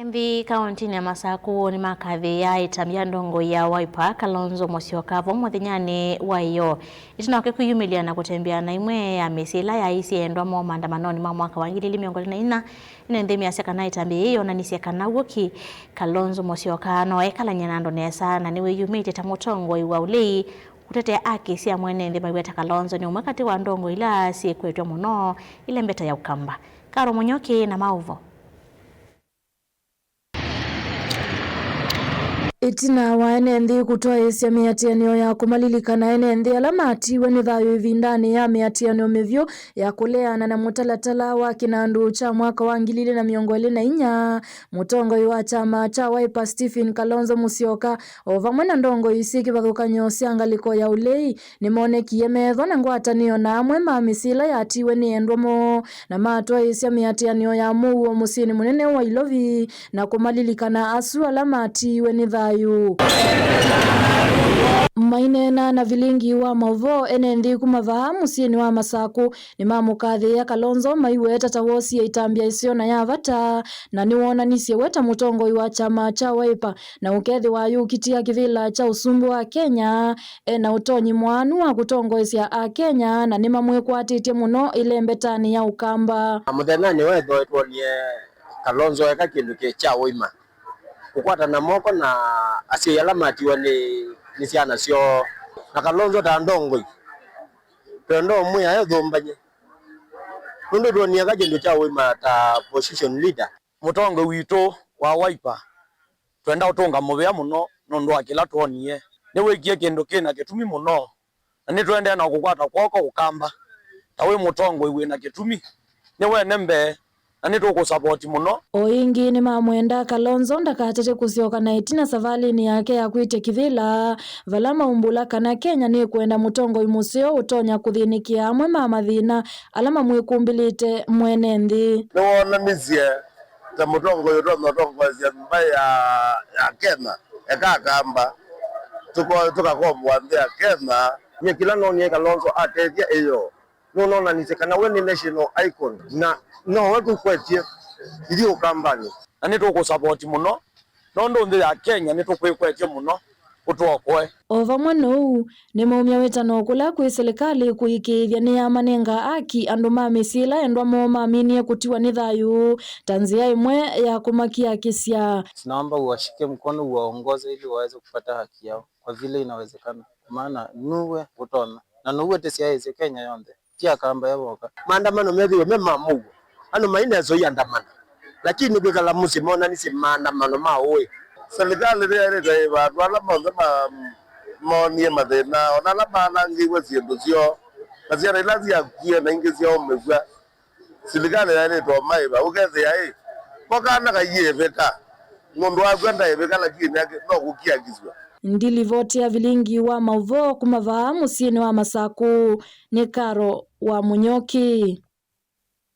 Mbi kauntini ya Masaku ni makathi ya itamia ndongo ya Wiper Kalonzo Musyoka muthinyani wayo itinoke kuyumilia na kutembea na imwe ya misila ya isi endwa mo maandamanoni ma mwaka wa 2024 ine miasya kana itambi iyo na nisya kana woki Kalonzo Musyoka no ekalanya na ndonesa na niwe yumite ta mutongo iwa ulei kutetea aki sia mwene nthi maiweta Kalonzo ni umakati wa ndongo ila si kwetwa muno ile mbeta ya ukamba Karo Munyoki na Mauvo. Itina wa NND kutoa isi ya miatianio ya kumalilikana NND alamati weni thayo ivindani ya miatianio mivyo ya kuleana na mutalatala wa kinandu cha mwaka wa 2024 mutongo wa chama cha Wiper Stephen Kalonzo Musyoka ovamwe na ndongo isi kivathukanyo siangaliko ya ulei nimoneki metho na ngwatanio na amwe mamisila yatiwe ni endwamo na matwa isi ya miatianio ya muo musini munene wa Ilovi na kumalilikana asu alamati weni thayo mainena na vilingi wa mavo NND kumavaa musini wa Masaku ni mamukathi ya Kalonzo maiweta tawosi ya itambia isio na ya vata na niwona nisye weta mutongo wa chama cha Wiper na ukethi wa yukitia kivila cha usumbu wa Kenya na utonyi mwanu wa kutongo isya a Kenya na nima mwekwatitie muno ile mbetani ya ukamba muthenani wetho etwonie Kalonzo eka kindu ke cha Wiper kukwata na moko na asio yalamatiwa ni siana sio na Kalonzo ta ndongo pendo muya ethumbanye ndo tuonia ka kindu cha Wiper ta position leader mutongo wito wa Wiper twenda utunga muvea muno nondo akila tuonie ni wikie kindu kina kitumi muno na ni twende na kukwata kwoko ukamba tawe mutongo iwe na kitumi ni wene mbe na ni tukusupport muno oingi ni mamwenda Kalonzo ndakatete kusyoka na itina savalini yake ya kwite kivila vala maumbula kana Kenya ni kwenda mutongo imusio utonya kuthinikia amwe mamathina alama mwikumbilite mwene nthi niwona nizie ta mutongo yoto mutongo ya mbaya ya Kenya ekakamba tukakomwa nthi ya Kenya ni kila noni Kalonzo atethia iyo nona nisekana we ni national icon na no wetu kwetie ili ukambani na ni tukusupport muno nondo nthi ya Kenya ni tukwikwetie muno utwokwe ovamwe nou ni maumya wetano kula kwi serikali kuikithia ni ya manenga aki andu mamisila endwa mo maminie kutiwa ni thayu tanzia imwe ya kumakia kisya. Tunaomba uwashike mkono uwaongoze ili waweze kupata haki yao kwa vile inawezekana maana nuwe utona na nuwe tesiaeze Kenya yonde tia kamba yaboka maandamano methiwe memamugo ano mainezo yandamana lakini kwikala musimona ni maandamano mawe serikali rere vandu ala monthe monie mathina ona la manangiwe ciendu cio na ciana ila ciakie na ingi cia umegua serikali yaritwo maiva ukethia mokana kaiyeveka mundu wakwenda iveka lakini no gukiagizwa ndilivotia vilingi wa mauvo kumavaa musini wa Masaku ni Karo wa Munyoki.